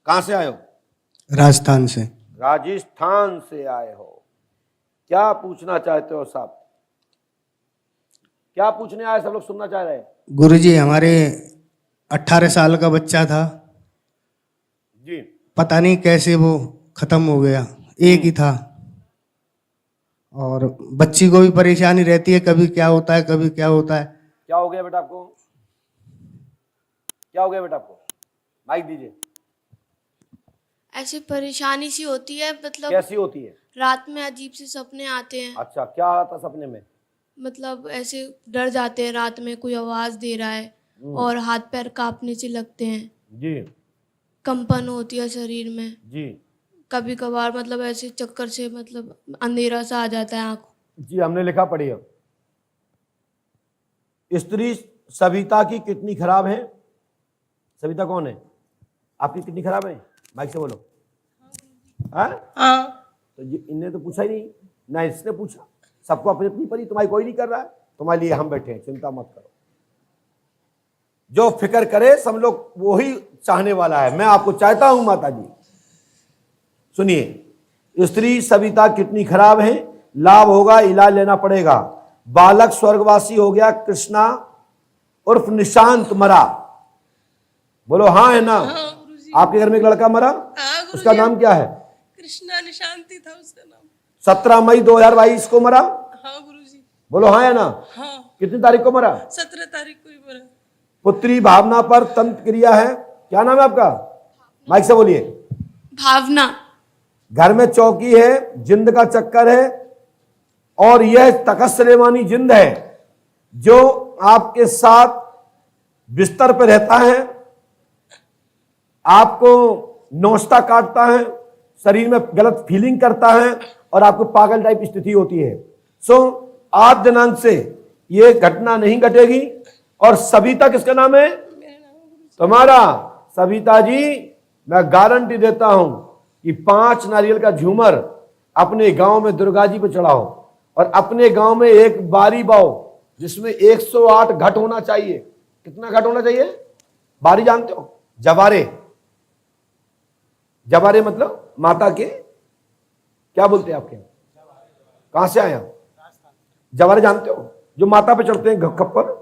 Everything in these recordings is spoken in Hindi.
कहां से आए हो? राजस्थान से। राजस्थान से आए हो। क्या पूछना चाहते हो साहब? क्या पूछने आए? सब लोग सुनना चाह रहे हैं। गुरुजी, हमारे 18 साल का बच्चा था, जी। पता नहीं कैसे वो खत्म हो गया। एक ही था और बच्ची को भी परेशानी रहती है, कभी क्या होता है कभी क्या होता है। क्या हो गया बेटा आपको? क्या हो गया बेटा आपको? माइक दीजिए। ऐसी परेशानी सी होती है, मतलब कैसी होती है? रात में अजीब से सपने आते हैं। अच्छा, क्या आता सपने में? मतलब ऐसे डर जाते हैं, रात में कोई आवाज दे रहा है और हाथ पैर कांपने से लगते हैं, जी कंपन होती है शरीर में। जी कभी कभार मतलब ऐसे चक्कर से मतलब अंधेरा सा आ जाता है आँख। जी, हमने लिखा पढ़ी है। स्त्री सविता की कितनी खराब है? सविता कौन है आपकी? कितनी खराब है? माइक से बोलो। हाँ, तो इनने तो पूछा ही नहीं ना, इसने पूछा। सबको अपनी अपनी परी, तुम्हारी कोई नहीं कर रहा है। तुम्हारे लिए हम बैठे हैं, चिंता मत करो। जो फिक्र करे सब लोग वही चाहने वाला है। मैं आपको चाहता हूं माता जी, सुनिए। स्त्री सविता कितनी खराब है, लाभ होगा, इलाज लेना पड़ेगा। बालक स्वर्गवासी हो गया, कृष्णा उर्फ निशांत मरा। बोलो हाँ है ना? आपके घर में एक लड़का मरा, उसका नाम क्या है? कृष्णा निशांति था उसका नाम। 17 मई 2022 को मरा। हाँ गुरुजी। बोलो हाँ है ना? हाँ। कितनी तारीख को मरा? 17 तारीख को ही मरा। पुत्री भावना पर तंत्र क्रिया है। क्या नाम है आपका? माइक से बोलिए। भावना। घर में चौकी है, जिंद का चक्कर है, और यह तखत सुलेमानी जिंद है जो आपके साथ बिस्तर पर रहता है, आपको नोचता काटता है, शरीर में गलत फीलिंग करता है और आपको पागल टाइप स्थिति होती है। आज दिनांक से यह घटना नहीं घटेगी। और सविता किसका नाम है? तुम्हारा। सविता जी, मैं गारंटी देता हूं कि 5 नारियल का झूमर अपने गांव में दुर्गा जी पे चढ़ाओ और अपने गांव में एक बारी बाओ जिसमें 108 घट होना चाहिए। कितना घट होना चाहिए? बारी जानते हो? जवारे। जवारे मतलब माता के क्या बोलते हैं आपके? कहां से आए आप? जवारे जानते हो? जो माता पे चढ़ते हैं खप्पर,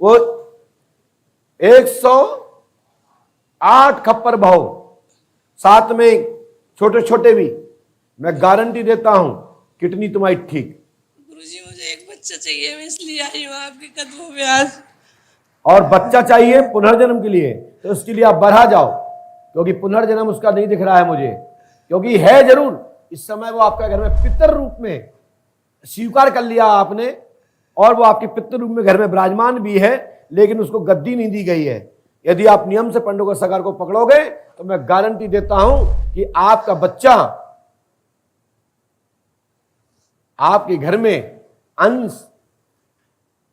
वो 108 खप्पर भाव, साथ में छोटे छोटे भी। मैं गारंटी देता हूं किडनी तुम्हारी ठीक। गुरुजी, मुझे एक बच्चा चाहिए, मैं इसलिए आई हूँ आपके कदमों में आज। और बच्चा चाहिए पुनर्जन्म के लिए, तो उसके लिए आप बढ़ा जाओ, क्योंकि पुनर्जन्म उसका नहीं दिख रहा है मुझे। क्योंकि है जरूर, इस समय वो आपका घर में पितर रूप में स्वीकार कर लिया आपने, और वो आपके पितर रूप में घर में विराजमान भी है, लेकिन उसको गद्दी नहीं दी गई है। यदि आप नियम से पंडों के सगार को पकड़ोगे तो मैं गारंटी देता हूं कि आपका बच्चा आपके घर में अंश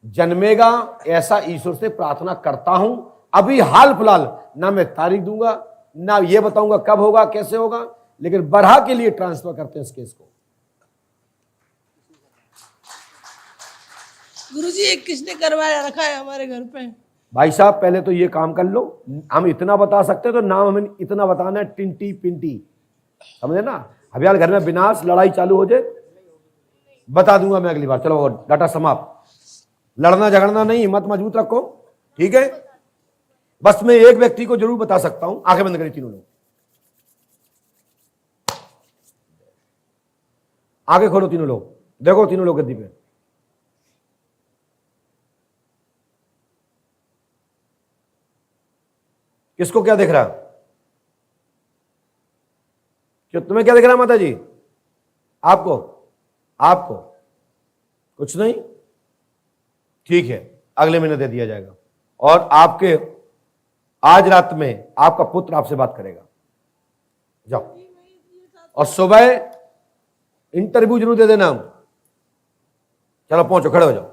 जन्मेगा। ऐसा ईश्वर से प्रार्थना करता हूं। अभी हाल फिलहाल ना मैं तारीख दूंगा, ना ये बताऊंगा कब होगा कैसे होगा, लेकिन बढ़ा के लिए ट्रांसफर करते हैं इस केस को। गुरुजी, एक किसने करवाया रखा है हमारे घर पे? भाई साहब, पहले तो ये काम कर लो। हम इतना बता सकते हैं तो नाम हमें इतना बताना है, टिंटी पिंटी, समझे ना? अब यार घर में विनाश लड़ाई चालू हो जाए, बता दूंगा मैं अगली बार। चलो डाटा समाप्त। लड़ना झगड़ना नहीं, हिम्मत मजबूत रखो, ठीक है? बस मैं एक व्यक्ति को जरूर बता सकता हूं। आंखें बंद करें तीनों लोग, आंखें खोलो तीनों लोग, देखो तीनों लोग गद्दी पे। किसको क्या दिख रहा? क्यों, तुम्हें क्या दिख रहा माता जी? आपको? आपको कुछ नहीं? ठीक है, अगले महीने दे दिया जाएगा। और आपके आज रात में आपका पुत्र आपसे बात करेगा। जाओ, और सुबह इंटरव्यू जरूर दे देना। चलो पहुंचो, खड़े हो जाओ।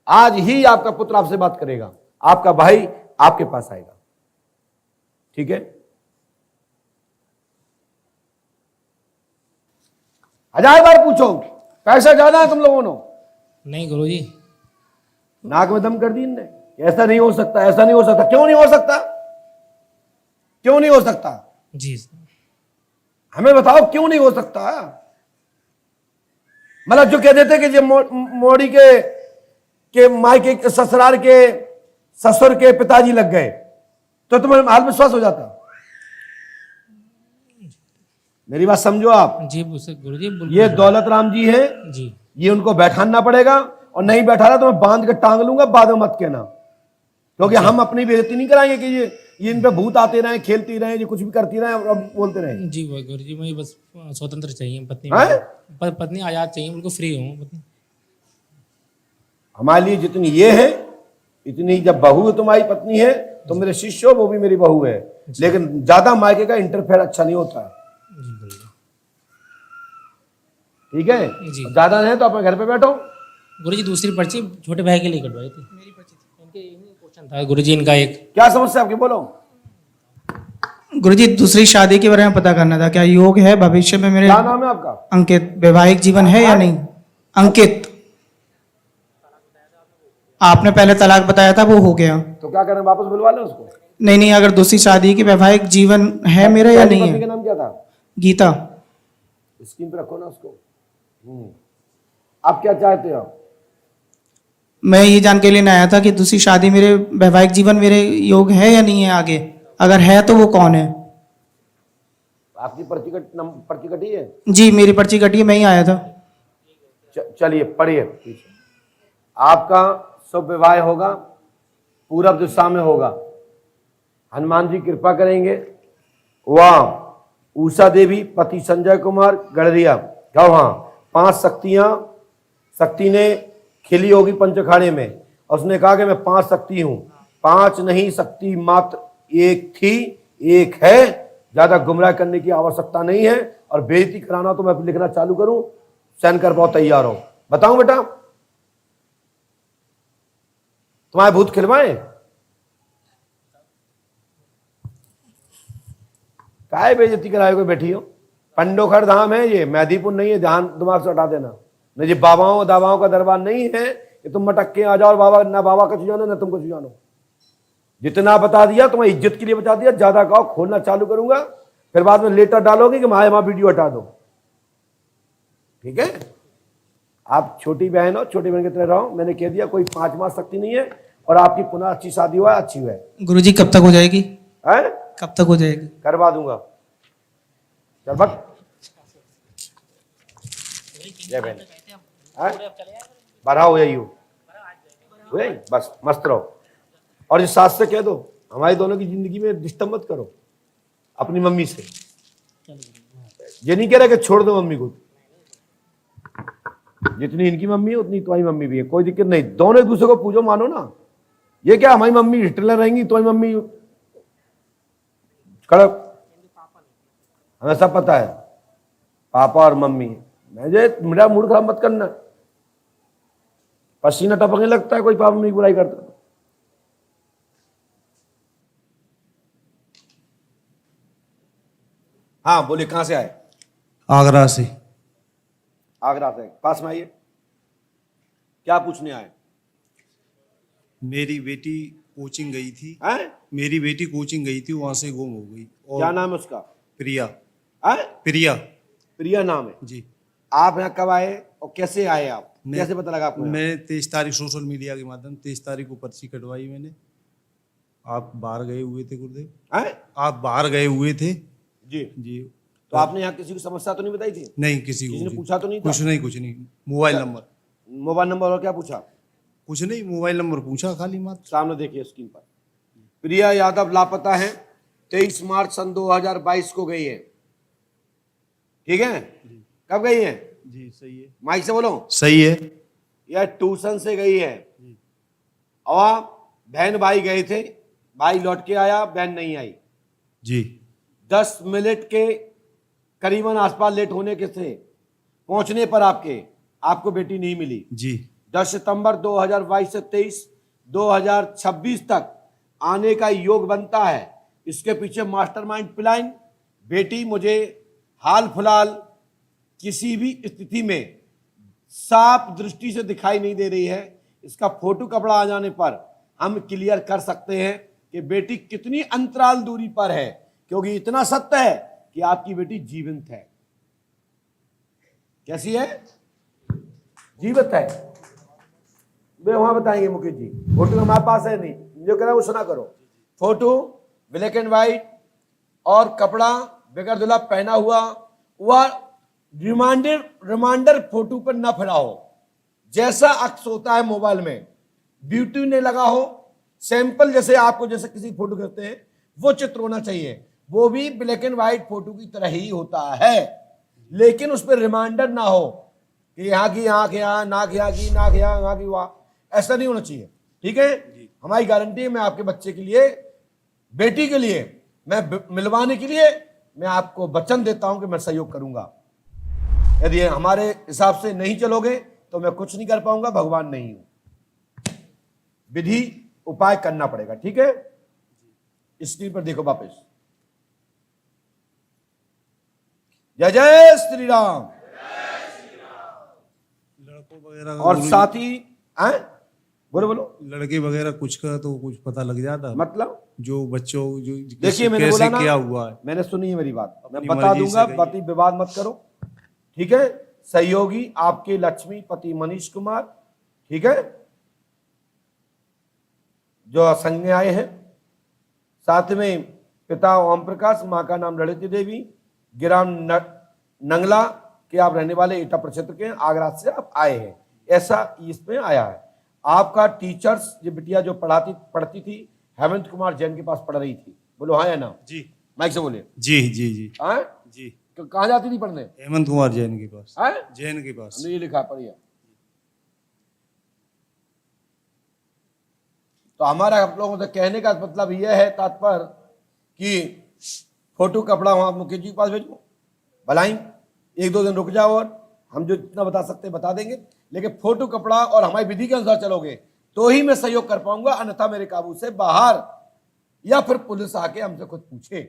आज ही आपका पुत्र आपसे बात करेगा, आपका भाई आपके पास आएगा, ठीक है? 1000 बार पूछो, पैसा ज्यादा है तुम लोगों ने? नहीं गुरुजी। नाक में दम कर दी इनने। ऐसा नहीं हो सकता, ऐसा नहीं हो सकता। क्यों नहीं हो सकता? क्यों नहीं हो सकता? जी सर। हमें बताओ क्यों नहीं हो सकता? मतलब जो कह देते कि जो मोड़ी के मायके के ससुराल के ससुर के पिताजी लग गए तो तुम्हें हाल विश्वास हो जाता? मेरी बात समझो आप। जी गुरुजी बिल्कुल। ये दौलत राम जी हैं, जी ये उनको बैठाना पड़ेगा, और नहीं बैठा रहा तो मैं बांध के टांग लूंगा, बाद में मत कहना, क्योंकि हम अपनी बेइज्जती नहीं कराएंगे कि ये इन पे भूत आते रहे, खेलती रहे, ये कुछ भी करती रहे और बोलते रहे। जी वही गुरुजी, मुझे बस स्वतंत्र चाहिए पत्नी। हैं? पत्नी आजाद चाहिए, बिल्कुल फ्री हूँ पत्नी। हमारे लिए जितनी ये है, इतनी जब बहू तुम्हारी पत्नी है तो मेरे शिष्य हो, वो भी मेरी बहू है, लेकिन ज्यादा मायके का इंटरफेयर अच्छा नहीं होता है। जी गुरुजी। ठीक है? जी। ज्यादा है तो अपने घर पे बैठो। गुरुजी दूसरी पर्ची छोटे भाई के लिए कटवाई थी। मेरी पर्ची थी, इनके क्वेश्चन था गुरुजी इनका एक। क्या समस्या आपकी, बोलो। गुरुजी दूसरी शादी के बारे में पता करना था, क्या योग है भविष्य में मेरे? क्या नाम है आपका? अंकित। वैवाहिक जीवन है या नहीं? अंकित। आपने पहले तलाक बताया था, वो हो गया। तो क्या करना, वापस बुलवा लें उसको? नहीं नहीं, अगर दूसरी शादी की वैवाहिक जीवन है मेरा या नहीं पत्नी है? का नाम क्या था? गीता। स्क्रीन पे रखो ना उसको। आप क्या चाहते हो? मैं ये जान के लेने आया था कि दूसरी शादी मेरे वैवाहिक जीवन मेरे योग है या नहीं है आगे, अगर है तो वो कौन है? आपकी पर्ची कटी है? जी मेरी पर्ची कटी है, मैं ही आया था। चलिए पढ़िए। आपका शुभ विवाह होगा, पूरब दिशा में होगा, हनुमान जी कृपा करेंगे। वहां उषा देवी पति संजय कुमार गड़रिया, वहां 5 शक्ति ने खिली होगी पंचखाने में, और उसने कहा कि मैं 5 शक्ति हूं। 5 नहीं, शक्ति मात्र एक थी, एक है। ज्यादा गुमराह करने की आवश्यकता नहीं है, और बेइज्जती कराना तो मैं लिखना चालू करूं, सहन कर बहुत तैयार हो। बताऊं बेटा, तुम्हारे भूत खिलवाएं? काय बेइज्जती कराए हुए बैठी हो? पंडोखर धाम है ये, मैदीपुर नहीं है, ध्यान दिमाग से हटा देना। नहीं, ये बाबाओं दावाओं का दरबार नहीं है कि तुम मटक के आ जाओ, बाबा ना बाबा का जानो ना तुम कुछ जानो। जितना बता दिया तुम्हारी इज्जत के लिए बता दिया, ज्यादा कहो खोलना चालू करूंगा, फिर बाद में लेटर डालोगे कि वहां वीडियो हटा दो। ठीक है? आप छोटी बहन हो, छोटी बहन की तरह रहो। मैंने कह दिया कोई 5 मास शक्ति नहीं है, और आपकी पुनः अच्छी शादी हुआ, अच्छी हुआ है। गुरुजी कब तक हो जाएगी? हैं? कब तक हो जाएगी? करवा दूंगा। चल भक्त। जय बहन। बढ़ाओ यही हो, बस मस्त रहो। और इस सास से कह दो हमारी दोनों की जिंदगी में डिस्टर्ब मत करो अपनी मम्मी से। ये नहीं कह रहा कि छोड़ दो मम्मी को, जितनी इनकी मम्मी है उतनी तुम्हारी मम्मी भी है, कोई दिक्कत नहीं। दोनों एक दूसरे को पूजो मानो ना। ये क्या हमारी मम्मी हिटलर रहेंगी, तुम्हारी मम्मी कड़क? हमें सब पता है पापा और मम्मी। मेरा मूड खराब मत करना, पसीना टपकने लगता है कोई पापा मम्मी की बुराई करता। हाँ बोले, कहां से आए? आगरा से। आगरा से, पास में आइए। क्या पूछने आए? मेरी बेटी कोचिंग गई थी। हैं? मेरी बेटी कोचिंग गई थी, वहां से गुम हो गई। और क्या नाम है उसका? प्रिया। हैं? प्रिया प्रिया नाम है जी। आप यहाँ कब आए और कैसे आए आप? कैसे पता लगा आपको? मैं 23 तारीख सोशल मीडिया के माध्यम 23 तारीख को पर्ची कटवाई मैंने। आप बाहर गए हुए थे गुरुदेव, हैं? आप बाहर गए हुए थे जी। जी। तो आपने यहाँ किसी को समस्या तो नहीं बताई थी? नहीं, किसी किसी को ने जी। पूछा तो नहीं था? कुछ नहीं। मोबाइल नंबर, मोबाइल नंबर और क्या पूछा? कुछ नहीं, मोबाइल नंबर पूछा खाली मात्र। सामने देखिए स्क्रीन पर। प्रिया यादव लापता है, 23 मार्च सन 2022 को गई है। ठीक है? कब गई है? जी सही है। माइक से बोलो। सही है। यह ट्यूशन से गई है, और बहन भाई गए थे, भाई लौट के आया, बहन नहीं आई। जी 10 मिनट के करीबन आसपास लेट होने के से पहुंचने पर आपको बेटी नहीं मिली। जी 10 सितंबर 2022 से 2026 तक आने का योग बनता है। इसके पीछे मास्टरमाइंड प्लान। बेटी मुझे हाल फिलहाल किसी भी स्थिति में साफ दृष्टि से दिखाई नहीं दे रही है। इसका फोटो कपड़ा आ जाने पर हम क्लियर कर सकते हैं कि बेटी कितनी अंतराल दूरी पर है। क्योंकि इतना सत्य है कि आपकी बेटी जीवंत है। कैसी है? जीवंत है। वे वहां बताएंगे मुकेश जी, फोटो हमारे पास है नहीं, जो कह रहा है वो सुना करो। फोटो ब्लैक एंड व्हाइट और कपड़ा बगैर दुल्हा पहना हुआ, वह रिमाइंडर फोटो पर न फैला हो, जैसा अक्स होता है मोबाइल में, ब्यूटी ने लगा हो, सैंपल जैसे आपको जैसे किसी फोटो करते हैं वो चित्र होना चाहिए, वो भी ब्लैक एंड व्हाइट फोटो की तरह ही होता है, लेकिन उस पर रिमाइंडर ना हो कि यहाँ की आंख यहाँ, नाक यहाँ की, नाक यहाँ की वहां, ऐसा नहीं होना चाहिए। ठीक है, हमारी गारंटी है। मैं आपके बच्चे के लिए, बेटी के लिए, मैं मिलवाने के लिए मैं आपको वचन देता हूं कि मैं सहयोग करूंगा। यदि हमारे हिसाब से नहीं चलोगे तो मैं कुछ नहीं कर पाऊंगा, भगवान नहीं हूं, विधि उपाय करना पड़ेगा। ठीक है, स्क्रीन पर देखो वापस। जय जय श्री राम। लड़कों वगैरह और साथ ही बोलो लड़के वगैरह कुछ का तो कुछ पता लग जाता, मतलब जो बच्चों जो देखिए, मैंने कैसे बोला ना, क्या हुआ है। मैंने सुनी है मेरी बात, मैं अपनी बता मर्जी से दूंगा, कहिए। पति विवाद मत करो। ठीक है, सहयोगी आपके लक्ष्मी, पति मनीष कुमार, ठीक है, जो संग में आए हैं। साथ में पिता ओम प्रकाश, मां का नाम ललित देवी, ग्राम नंगला के आप रहने वाले एटा प्रक्षेत्र के, आगरा से आप आए हैं, ऐसा इसमें आया है। आपका टीचर्स, ये बिटिया जो पढ़ती थी, हेमंत कुमार जैन के पास पढ़ रही थी, बोलो हाँ या ना? जी, माइक से बोलिए। जी जी जी हाँ, जी। तो कहाँ जाती थी पढ़ने? हेमंत कुमार जैन के पास। हाँ, जैन के पास। हमने ये लिखा, पढ़िए। तो हमारा आप लोगों से कहने का मतलब यह है, तात्पर्य कि फोटो कपड़ा वहां मुकेश जी के पास भेजो, भलाई 1-2 दिन रुक जाओ, और हम जो जितना बता सकते हैं बता देंगे, लेकिन फोटो कपड़ा और हमारी विधि के अनुसार चलोगे तो ही मैं सहयोग कर पाऊंगा, अन्यथा मेरे काबू से बाहर, या फिर पुलिस आके हमसे कुछ पूछे।